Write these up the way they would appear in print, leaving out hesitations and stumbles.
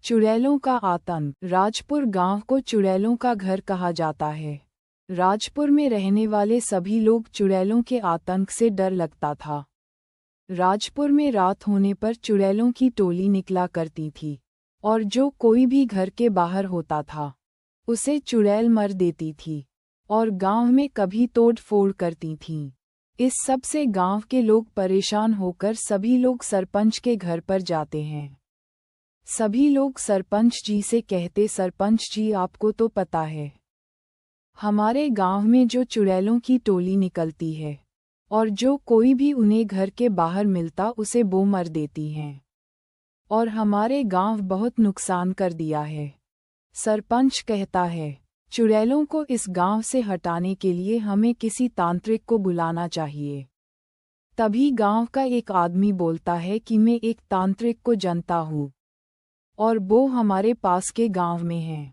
चुड़ैलों का आतंक। राजपुर गांव को चुड़ैलों का घर कहा जाता है। राजपुर में रहने वाले सभी लोग चुड़ैलों के आतंक से डर लगता था। राजपुर में रात होने पर चुड़ैलों की टोली निकला करती थी, और जो कोई भी घर के बाहर होता था उसे चुड़ैल मर देती थी, और गांव में कभी तोड़ फोड़ करती थीं। इस सब से गांव के लोग परेशान होकर सभी लोग सरपंच के घर पर जाते हैं। सभी लोग सरपंच जी से कहते, सरपंच जी आपको तो पता है हमारे गांव में जो चुड़ैलों की टोली निकलती है, और जो कोई भी उन्हें घर के बाहर मिलता उसे वो मर देती हैं, और हमारे गांव बहुत नुकसान कर दिया है। सरपंच कहता है, चुड़ैलों को इस गांव से हटाने के लिए हमें किसी तांत्रिक को बुलाना चाहिए। तभी गांव का एक आदमी बोलता है कि मैं एक तांत्रिक को जानता हूँ, और वो हमारे पास के गांव में है।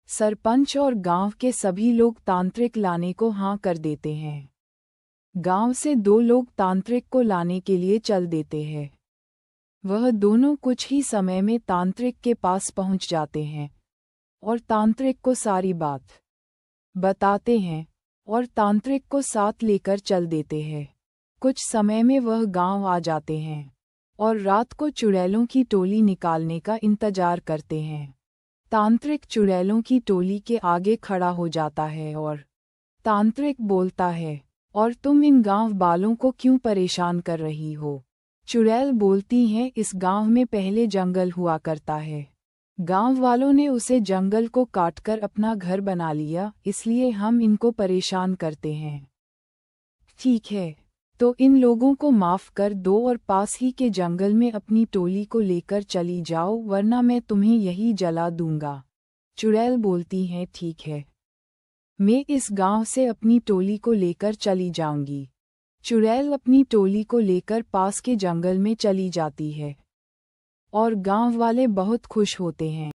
सरपंच और गांव के सभी लोग तांत्रिक लाने को हाँ कर देते हैं। गांव से 2 लोग तांत्रिक को लाने के लिए चल देते हैं। वह दोनों कुछ ही समय में तांत्रिक के पास पहुंच जाते हैं, और तांत्रिक को सारी बात बताते हैं, और तांत्रिक को साथ लेकर चल देते हैं। कुछ समय में वह गांव आ जाते हैं, और रात को चुड़ैलों की टोली निकालने का इंतजार करते हैं। तांत्रिक चुड़ैलों की टोली के आगे खड़ा हो जाता है, और तांत्रिक बोलता है, और तुम इन गांव वालों को क्यों परेशान कर रही हो? चुड़ैल बोलती हैं, इस गांव में पहले जंगल हुआ करता है। गांव वालों ने उसे जंगल को काटकर अपना घर बना लिया, इसलिए हम इनको परेशान करते हैं। ठीक है, तो इन लोगों को माफ कर दो और पास ही के जंगल में अपनी टोली को लेकर चली जाओ, वरना मैं तुम्हें यही जला दूंगा। चुड़ैल बोलती हैं, ठीक है, मैं इस गांव से अपनी टोली को लेकर चली जाऊंगी। चुड़ैल अपनी टोली को लेकर पास के जंगल में चली जाती है, और गांव वाले बहुत खुश होते हैं।